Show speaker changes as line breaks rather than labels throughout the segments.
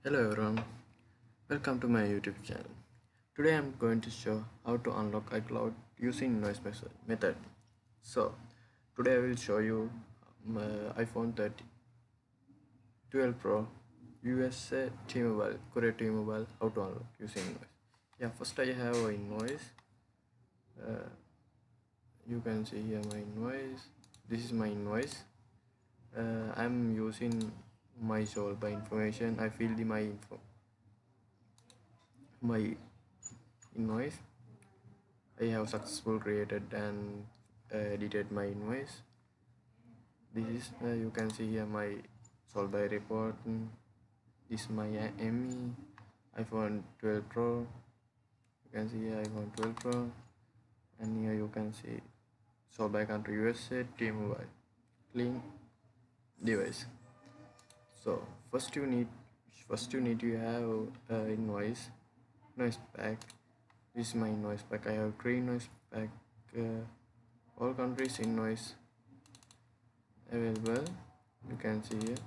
Hello everyone, welcome to my YouTube channel. Today I'm going to show how to unlock iCloud using noise method. So today I will show you my iPhone 12 Pro USA T-Mobile, Korea T-Mobile, how to unlock using noise. Yeah, first I have a noise. You can see here my noise. This is my noise. I'm using my soul by information. I fill my invoice. I have successfully created and edited my invoice. This is you can see here my sold by report. This is my ME iPhone 12 Pro. You can see here iPhone 12 Pro, and here you can see sold by country USA T-Mobile link device. So first you need to have noise pack. This is my noise pack. I have three noise pack. All countries in noise available. You can see here.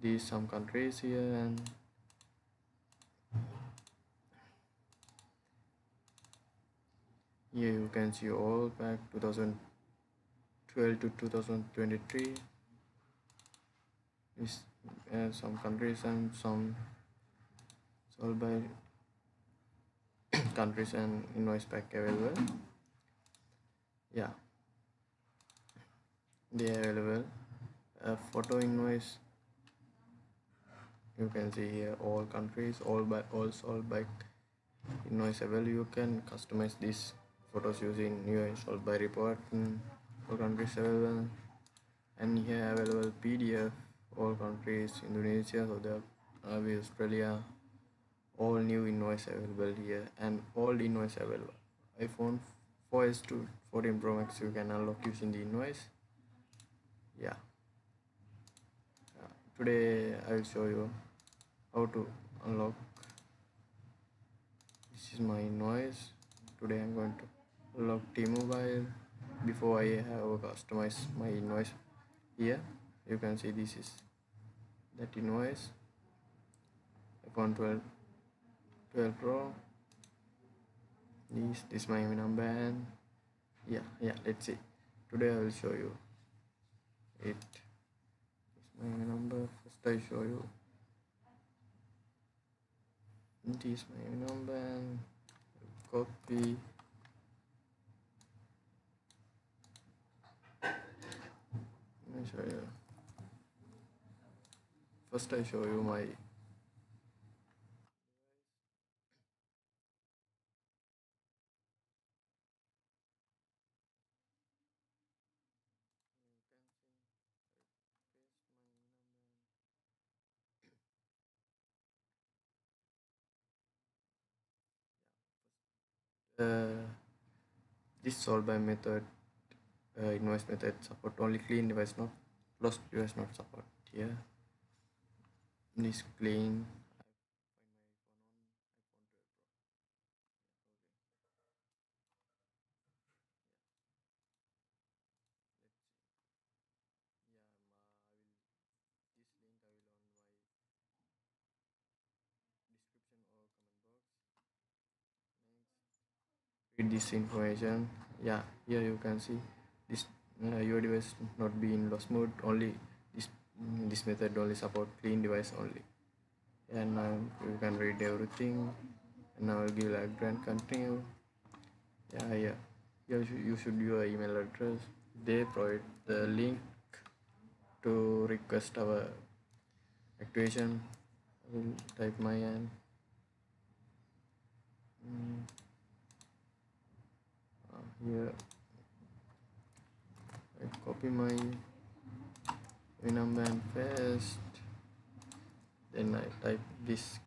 These some countries here, and here you can see all pack 2012 to 2023. Is some countries and some sold by countries and invoice pack available. Yeah, they are available. Photo invoice. You can see here all countries, all sold by invoice available. You can customize these photos using your sold by report. All countries available, and here available PDF. All countries, Indonesia, Saudi Arabia, Australia. All new invoice available here, and all invoice available. iPhone 4S to 14 Pro Max you can unlock using the invoice. Yeah. Today I will show you how to unlock. This is my invoice. Today I'm going to unlock T-Mobile. Before I have customized my invoice here, you can see this is that invoice iPhone 12 Pro. This is my number, and yeah, let's see. Today I will show you it. This is my number. First I show you this is my number, and copy. Let me show you. First I show you my this solve by method. Invoice method support only clean device, not lost device, not support here. This clean. Read this information. Yeah, here you can see this your device not be in lost mode. Only this method only support clean device only. And now you can read everything, and now I'll give like and continue. Yeah, you should your email address. They provide the link to request our activation. I will type my and here I copy my number and paste. Then I type this.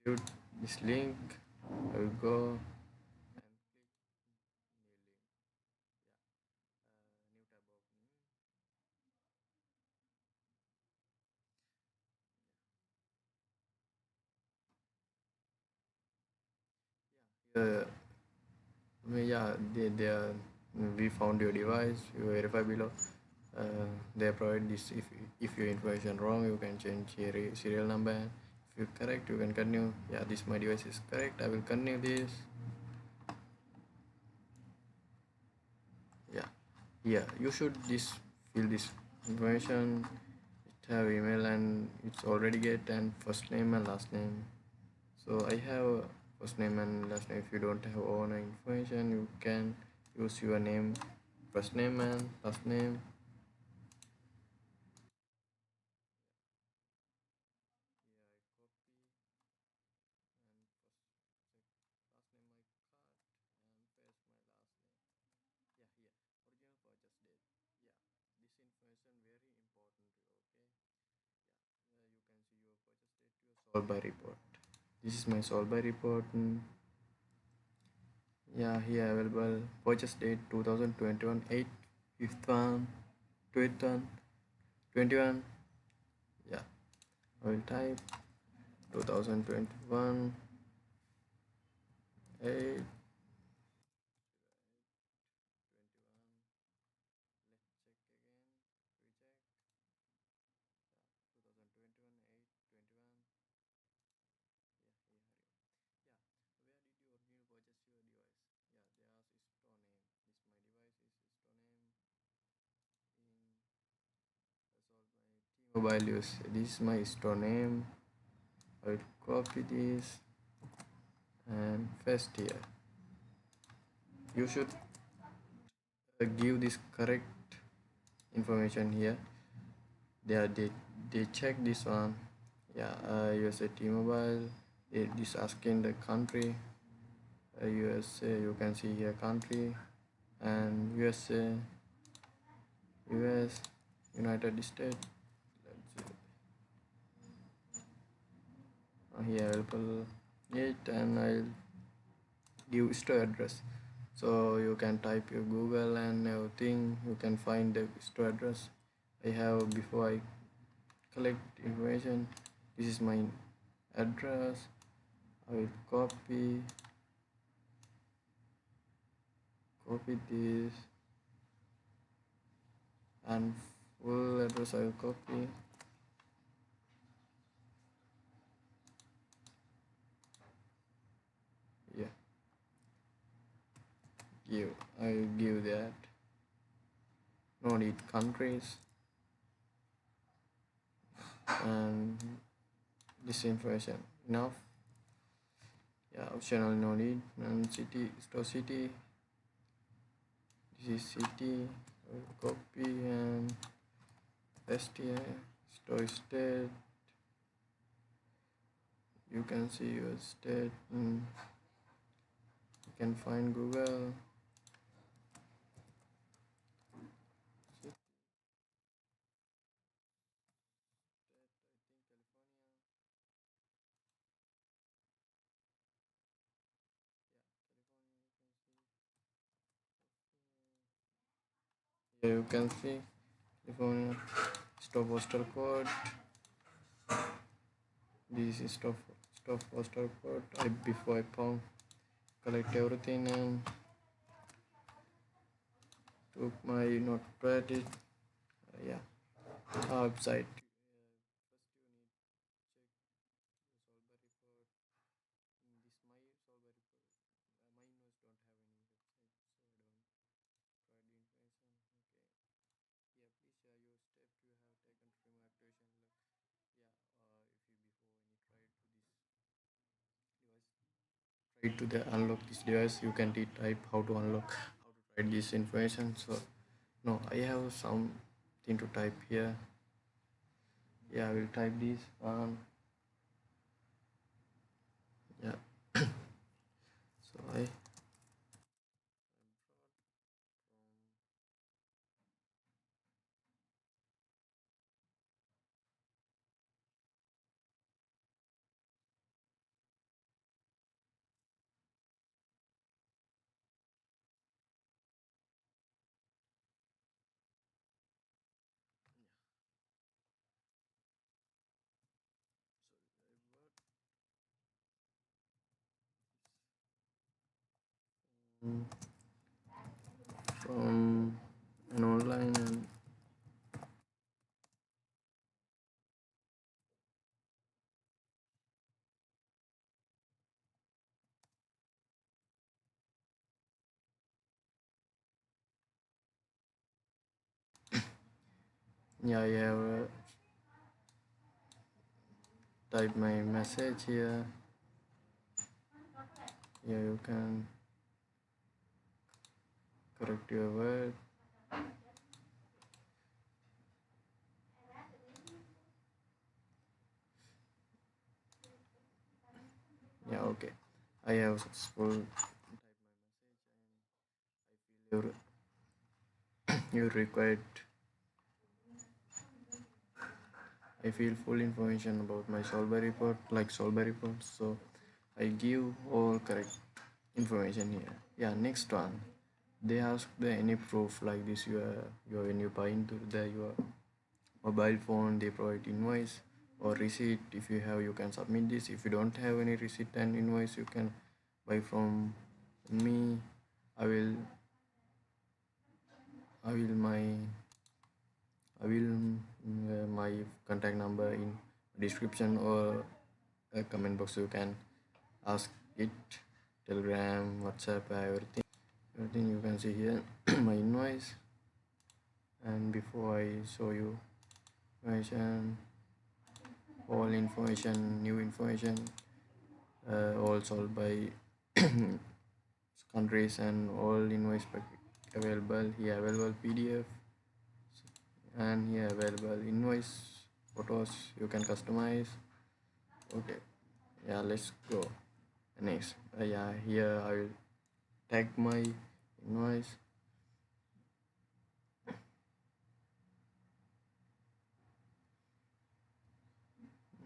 View this link. I will go and click new link. New tab opening. Yeah, yeah, we found your device. You verify below. They provide this. If your information wrong, you can change your serial number. If you correct, you can continue. Yeah, this my device is correct. I will continue this. Yeah, yeah. You should fill this information. It have email and it's already get and first name and last name. So I have first name and last name. If you don't have own information, you can use your name, first name and last name. Solved by report. This is my solved by report. Yeah, here available purchase date 2021 8 5th one 12th one 21. Yeah, I will type 2021 8. Mobile use. This is my store name. I will copy this and paste here. You should give this correct information here. They check this one. Yeah, USA T-Mobile. This asking the country. USA. You can see here country and USA, US, United States. Let's see. Here available it and I'll give store address. So you can type your Google and everything. You can find the store address. I have before I collect information. This is my address. I will copy this and full address I will copy. Yeah, I will give that. No need countries and this information enough. Yeah, optional no need and city store city. This is city. I will copy and paste here. Store state. You can see your state. You can find Google. Here you can see California. Stop postal code. This is stop postal code. Before I found collect everything and took my notepad. Yeah, website. Try to the unlock this device. You can type how to unlock, how to write this information. So no, I have something to type here. Yeah, I will type this one. Yeah. So I from an online and yeah, I have type my message here. Here you can correct your word. Yeah, okay. I have successful type my message and I feel you required. I feel full information about my Solver report, like Solver report. So I give all correct information here. Yeah, next one. They ask the any proof like this you are when you buy into the your mobile phone, they provide invoice or receipt. If you have, you can submit this. If you don't have any receipt and invoice, you can buy from me. I will I will my contact number in description or a comment box. You can ask it. Telegram, WhatsApp, everything you can see here. My invoice. And before I show you information, all information, new information, all solved by countries and all invoice available here, available PDF, and here available invoice photos you can customize. Okay, yeah, let's go next. Yeah, here I will tag my invoice.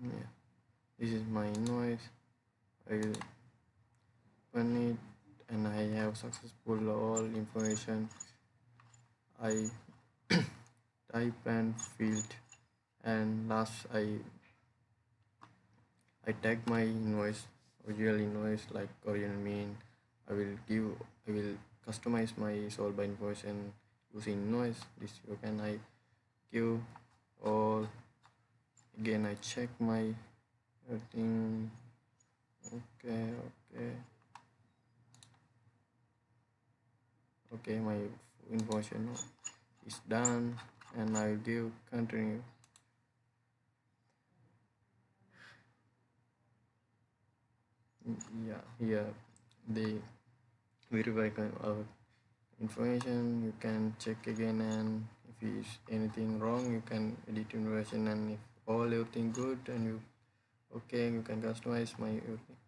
Yeah, this is my invoice. I will open it and I have successful all information I type and filled, and last I tag my invoice, original invoice like original mean. I will customize my solve by information using invoice. This you can I give all again. I check my everything. Okay. Okay, my information is done, and I give continue. Yeah, here they verify our information. You can check again, and if is anything wrong, you can edit version. And if all everything good and you okay, you can customize my everything.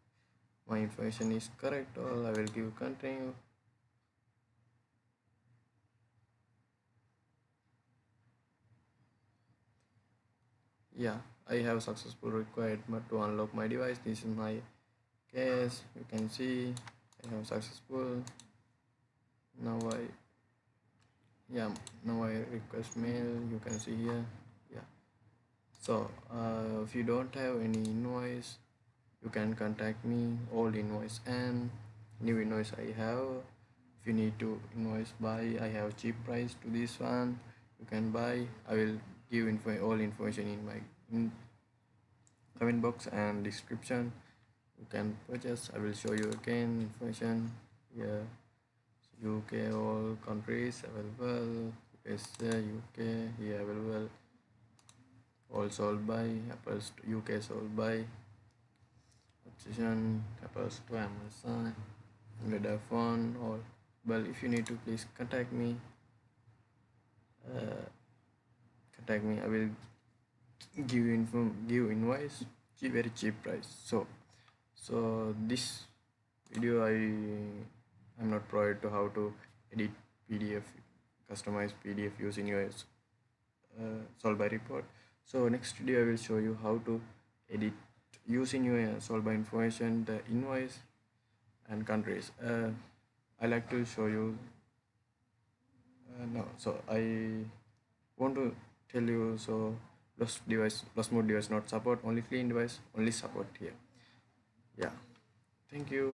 My information is correct. All I will give continue. Yeah, I have successful required to unlock my device. This is my case. You can see I have successful. Now I yeah now I request mail. You can see here. Yeah. So if you don't have any invoice, you can contact me. Old invoice and new invoice I have. If you need to invoice buy, I have cheap price to this one. You can buy. I will give all information in my comment box and description. You can purchase. I will show you again information here. UK all countries available. USA, UK here available. All sold by Apple's UK sold by Option Apple's to Amazon. Vodafone or well, if you need to, please contact me. Uh, Contact me. I will give invoice very cheap price. So this video I'm not provide to how to edit PDF, customize PDF using your solve by report. So next video I will show you how to edit using your solve by information the invoice and countries. I like to show you no. So I want to tell you, so lost mode device not support, only clean device only support here. Yeah, thank you.